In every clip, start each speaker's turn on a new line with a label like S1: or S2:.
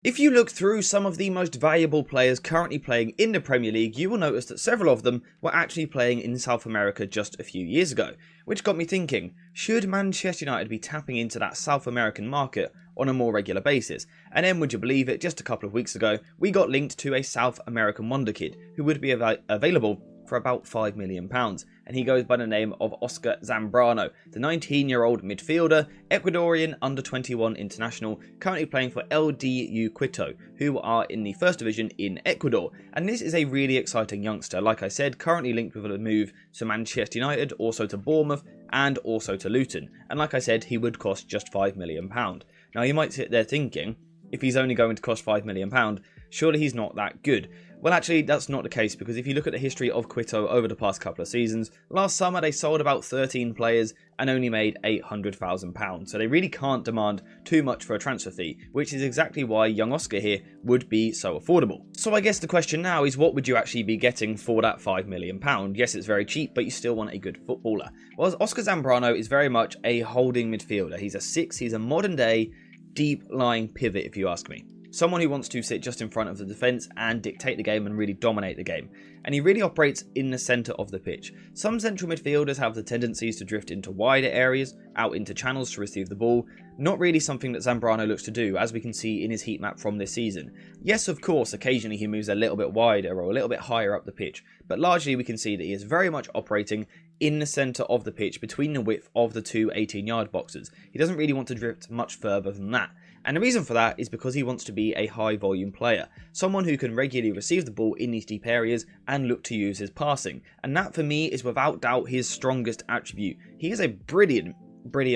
S1: If you look through some of the most valuable players currently playing in the Premier League, you will notice that several of them were actually playing in South America just a few years ago, which got me thinking, should Manchester United be tapping into that South American market on a more regular basis? And then, would you believe it, just a couple of weeks ago, we got linked to a South American wonderkid who would be available for about £5 million, and he goes by the name of Oscar Zambrano, the 19-year-old midfielder, Ecuadorian under-21 international, currently playing for LDU Quito, who are in the first division in Ecuador. And this is a really exciting youngster, like I said, currently linked with a move to Manchester United, also to Bournemouth, and also to Luton. And like I said, he would cost just £5 million. Now you might sit there thinking, if he's only going to cost £5 million, surely he's not that good. Well, actually, that's not the case, because if you look at the history of Quito over the past couple of seasons, last summer they sold about 13 players and only made £800,000, so they really can't demand too much for a transfer fee, which is exactly why young Oscar here would be so affordable. So I guess the question now is, what would you actually be getting for that £5 million? Yes, it's very cheap, but you still want a good footballer. Well, Oscar Zambrano is very much a holding midfielder. He's a 6, he's a modern day deep lying pivot, if you ask me. Someone who wants to sit just in front of the defence and dictate the game and really dominate the game. And he really operates in the centre of the pitch. Some central midfielders have the tendencies to drift into wider areas, out into channels to receive the ball. Not really something that Zambrano looks to do, as we can see in his heat map from this season. Yes, of course, occasionally he moves a little bit wider or a little bit higher up the pitch, but largely we can see that he is very much operating in the centre of the pitch between the width of the two 18-yard boxes. He doesn't really want to drift much further than that. And the reason for that is because he wants to be a high volume player, someone who can regularly receive the ball in these deep areas and look to use his passing. And that for me is without doubt his strongest attribute. He is a brilliant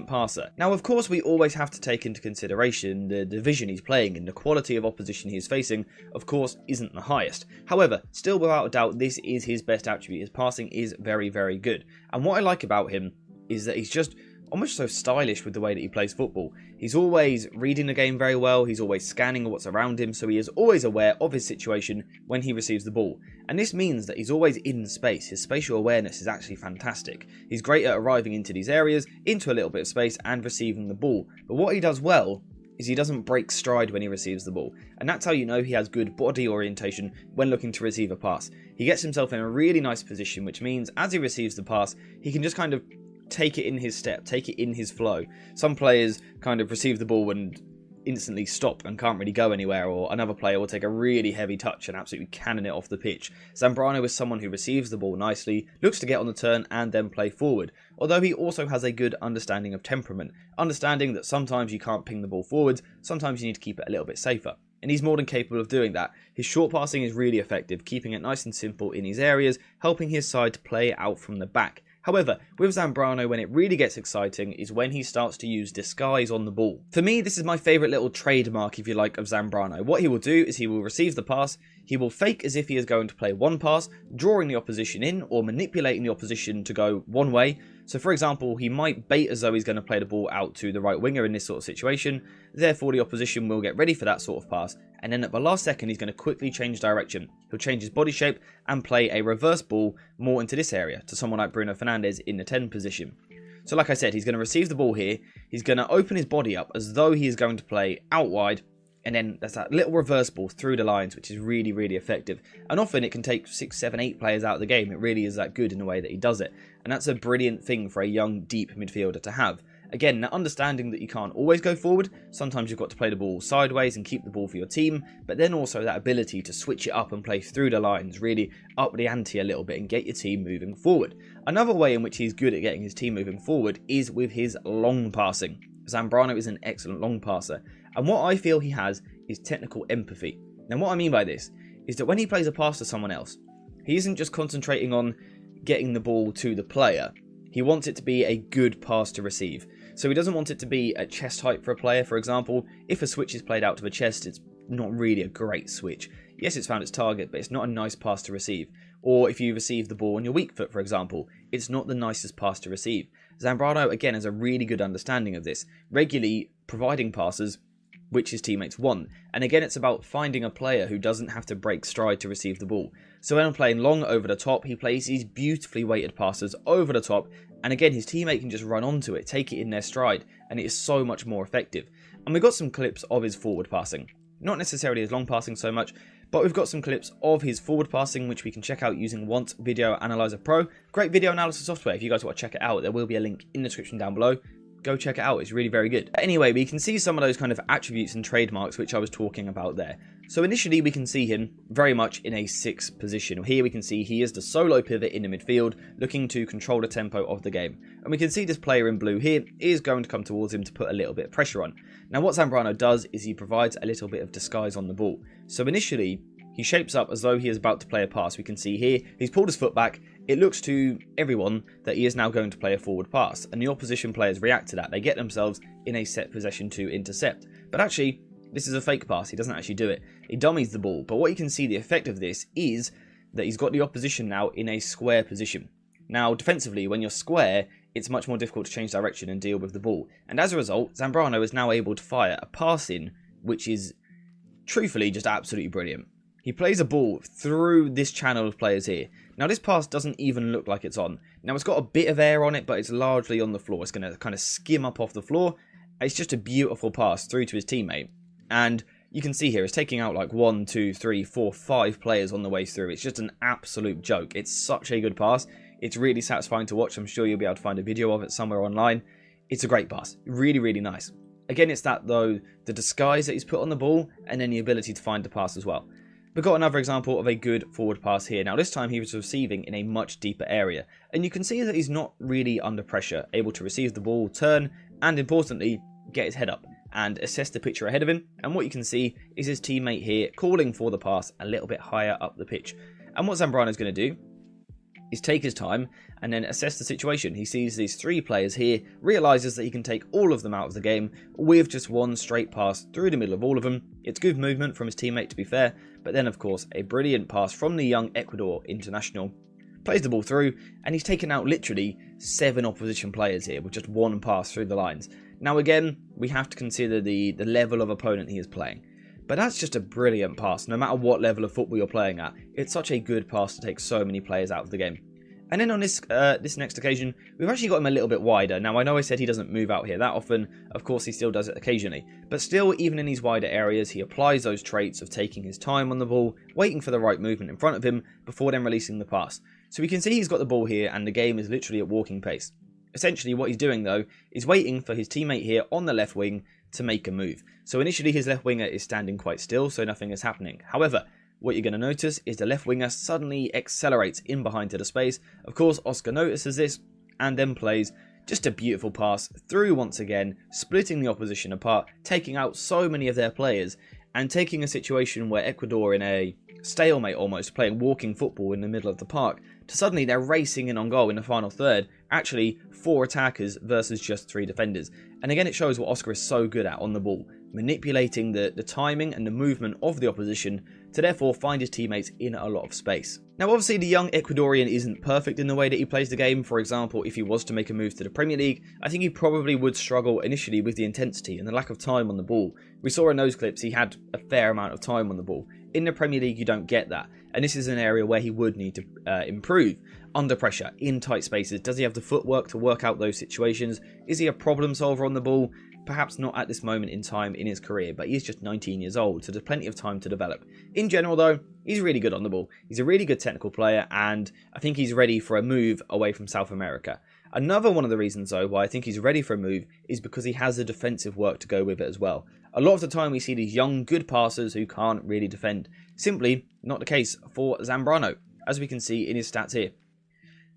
S1: passer. Now, of course, we always have to take into consideration the division he's playing, and the quality of opposition he's facing, of course, isn't the highest. However, still without a doubt, this is his best attribute. His passing is very, very good. And what I like about him is that he's just almost so stylish with the way that he plays football. He's always reading the game very well, he's always scanning what's around him, so he is always aware of his situation when he receives the ball. And this means that he's always in space. His spatial awareness is actually fantastic. He's great at arriving into these areas, into a little bit of space, and receiving the ball. But what he does well is he doesn't break stride when he receives the ball. And that's how you know he has good body orientation when looking to receive a pass. He gets himself in a really nice position, which means as he receives the pass, he can just kind of take it in his step, take it in his flow. Some players kind of receive the ball and instantly stop and can't really go anywhere, or another player will take a really heavy touch and absolutely cannon it off the pitch. Zambrano is someone who receives the ball nicely, looks to get on the turn and then play forward, although he also has a good understanding of temperament, understanding that sometimes you can't ping the ball forwards, sometimes you need to keep it a little bit safer. And he's more than capable of doing that. His short passing is really effective, keeping it nice and simple in his areas, helping his side to play out from the back. However, with Zambrano, when it really gets exciting is when he starts to use disguise on the ball. For me, this is my favourite little trademark, if you like, of Zambrano. What he will do is he will receive the pass, he will fake as if he is going to play one pass, drawing the opposition in or manipulating the opposition to go one way. So for example, he might bait as though he's going to play the ball out to the right winger in this sort of situation, therefore the opposition will get ready for that sort of pass, and then at the last second he's going to quickly change direction. He'll change his body shape and play a reverse ball more into this area to someone like Bruno Fernandes in the 10 position. So like I said, he's going to receive the ball here, he's going to open his body up as though he is going to play out wide, and then there's that little reverse ball through the lines, which is really, really effective. And often it can take 6, 7, 8 players out of the game. It really is that good in the way that he does it. And that's a brilliant thing for a young, deep midfielder to have. Again, that understanding that you can't always go forward. Sometimes you've got to play the ball sideways and keep the ball for your team. But then also that ability to switch it up and play through the lines, really up the ante a little bit and get your team moving forward. Another way in which he's good at getting his team moving forward is with his long passing. Zambrano is an excellent long passer. And what I feel he has is technical empathy. Now what I mean by this is that when he plays a pass to someone else, he isn't just concentrating on getting the ball to the player. He wants it to be a good pass to receive. So he doesn't want it to be at chest height for a player. For example, if a switch is played out to the chest, it's not really a great switch. Yes, it's found its target, but it's not a nice pass to receive. Or if you receive the ball on your weak foot, for example, it's not the nicest pass to receive. Zambrano, again, has a really good understanding of this, regularly providing passes which his teammates want. And again, it's about finding a player who doesn't have to break stride to receive the ball. So when playing long over the top, he plays these beautifully weighted passes over the top, and again, his teammate can just run onto it, take it in their stride, and it is so much more effective. And we've got some clips of his forward passing. Not necessarily his long passing so much, but we've got some clips of his forward passing which we can check out using Want Video Analyzer Pro. Great video analysis software. If you guys want to check it out, there will be a link in the description down below. Go check it out, it's really very good. Anyway, we can see some of those kind of attributes and trademarks which I was talking about there. So initially we can see him very much in a 6th position. Here we can see he is the solo pivot in the midfield, looking to control the tempo of the game. And we can see this player in blue here is going to come towards him to put a little bit of pressure on. Now what Zambrano does is he provides a little bit of disguise on the ball. So initially, he shapes up as though he is about to play a pass. We can see here, he's pulled his foot back. It looks to everyone that he is now going to play a forward pass, and the opposition players react to that. They get themselves in a set possession to intercept. But actually, this is a fake pass. He doesn't actually do it. He dummies the ball. But what you can see, the effect of this is that he's got the opposition now in a square position. Now, defensively, when you're square, it's much more difficult to change direction and deal with the ball. And as a result, Zambrano is now able to fire a pass in, which is truthfully just absolutely brilliant. He plays a ball through this channel of players here. Now this pass doesn't even look like it's on. Now it's got a bit of air on it, but it's largely on the floor. It's going to kind of skim up off the floor. It's just a beautiful pass through to his teammate. And you can see here, it's taking out like 1, 2, 3, 4, 5 players on the way through. It's just an absolute joke. It's such a good pass. It's really satisfying to watch. I'm sure you'll be able to find a video of it somewhere online. It's a great pass. Really, really nice. Again, it's that though, the disguise that he's put on the ball and then the ability to find the pass as well. We've got another example of a good forward pass here. Now this time he was receiving in a much deeper area. And you can see that he's not really under pressure, able to receive the ball, turn, and importantly, get his head up and assess the picture ahead of him. And what you can see is his teammate here calling for the pass a little bit higher up the pitch. And what Zambrano is going to do is take his time and then assess the situation. He sees these 3 players here, realises that he can take all of them out of the game with just one straight pass through the middle of all of them. It's good movement from his teammate, to be fair, but then of course a brilliant pass from the young Ecuador international. Plays the ball through and he's taken out literally 7 opposition players here with just one pass through the lines. Now again, we have to consider the level of opponent he is playing. But that's just a brilliant pass, no matter what level of football you're playing at. It's such a good pass to take so many players out of the game. And then on this next occasion, we've actually got him a little bit wider. Now, I know I said he doesn't move out here that often. Of course, he still does it occasionally. But still, even in these wider areas, he applies those traits of taking his time on the ball, waiting for the right movement in front of him, before then releasing the pass. So we can see he's got the ball here, and the game is literally at walking pace. Essentially, what he's doing, though, is waiting for his teammate here on the left wing to make a move. So initially, his left winger is standing quite still, so nothing is happening. However, what you're going to notice is the left winger suddenly accelerates in behind to the space. Of course, Oscar notices this and then plays just a beautiful pass through once again, splitting the opposition apart, taking out so many of their players, and taking a situation where Ecuador, in a stalemate almost, playing walking football in the middle of the park, to suddenly they're racing in on goal in the final third. Actually, 4 attackers versus just 3 defenders. And again, it shows what Oscar is so good at on the ball, manipulating the timing and the movement of the opposition to therefore find his teammates in a lot of space. Now obviously the young Ecuadorian isn't perfect in the way that he plays the game. For example, if he was to make a move to the Premier League, I think he probably would struggle initially with the intensity and the lack of time on the ball. We saw in those clips he had a fair amount of time on the ball. In the Premier League you don't get that, and this is an area where he would need to improve. Under pressure, in tight spaces, does he have the footwork to work out those situations? Is he a problem solver on the ball? Perhaps not at this moment in time in his career, but he's just 19 years old, so there's plenty of time to develop. In general though, he's really good on the ball. He's a really good technical player, and I think he's ready for a move away from South America. Another one of the reasons though why I think he's ready for a move is because he has the defensive work to go with it as well. A lot of the time we see these young good passers who can't really defend. Simply not the case for Zambrano, as we can see in his stats here.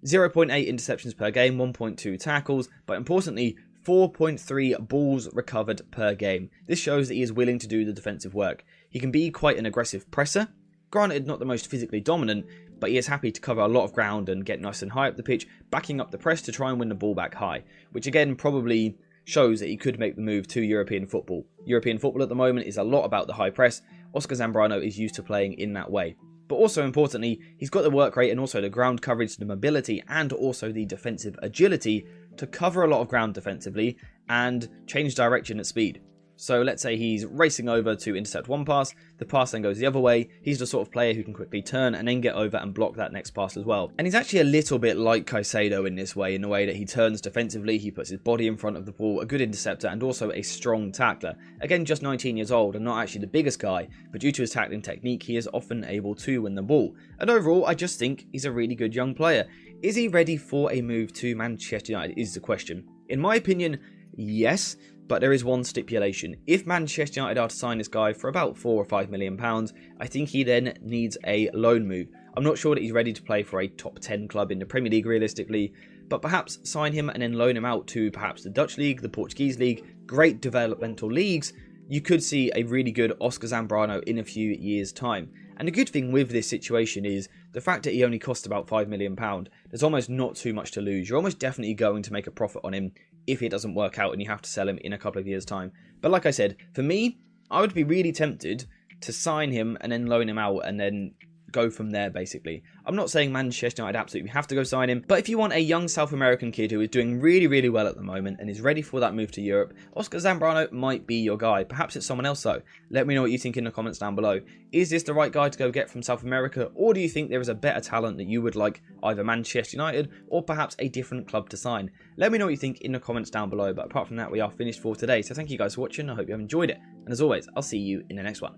S1: 0.8 interceptions per game, 1.2 tackles, but importantly 4.3 balls recovered per game. This shows that he is willing to do the defensive work. He can be quite an aggressive presser, granted not the most physically dominant, but he is happy to cover a lot of ground and get nice and high up the pitch, backing up the press to try and win the ball back high, which again probably shows that he could make the move to European football. European football at the moment is a lot about the high press. Oscar Zambrano is used to playing in that way. But also importantly, he's got the work rate and also the ground coverage, the mobility, and also the defensive agility to cover a lot of ground defensively and change direction at speed. So let's say he's racing over to intercept one pass, the pass then goes the other way. He's the sort of player who can quickly turn and then get over and block that next pass as well. And he's actually a little bit like Caicedo in this way, in the way that he turns defensively, he puts his body in front of the ball, a good interceptor and also a strong tackler. Again, just 19 years old and not actually the biggest guy, but due to his tackling technique, he is often able to win the ball. And overall, I just think he's a really good young player. Is he ready for a move to Manchester United is the question. In my opinion, yes. But there is one stipulation. If Manchester United are to sign this guy for about £4 or £5 million, I think he then needs a loan move. I'm not sure that he's ready to play for a top 10 club in the Premier League realistically, but perhaps sign him and then loan him out to perhaps the Dutch League, the Portuguese League, great developmental leagues. You could see a really good Oscar Zambrano in a few years' time. And the good thing with this situation is the fact that he only cost about £5 million, there's almost not too much to lose. You're almost definitely going to make a profit on him if it doesn't work out and you have to sell him in a couple of years' time. But like I said, for me, I would be really tempted to sign him and then loan him out and then go from there, basically. I'm not saying Manchester United absolutely have to go sign him, but if you want a young South American kid who is doing really, really well at the moment and is ready for that move to Europe, Oscar Zambrano might be your guy. Perhaps it's someone else though. Let me know what you think in the comments down below. Is this the right guy to go get from South America, or do you think there is a better talent that you would like either Manchester United or perhaps a different club to sign? Let me know what you think in the comments down below, but apart from that, we are finished for today. So thank you guys for watching. I hope you have enjoyed it. And as always, I'll see you in the next one.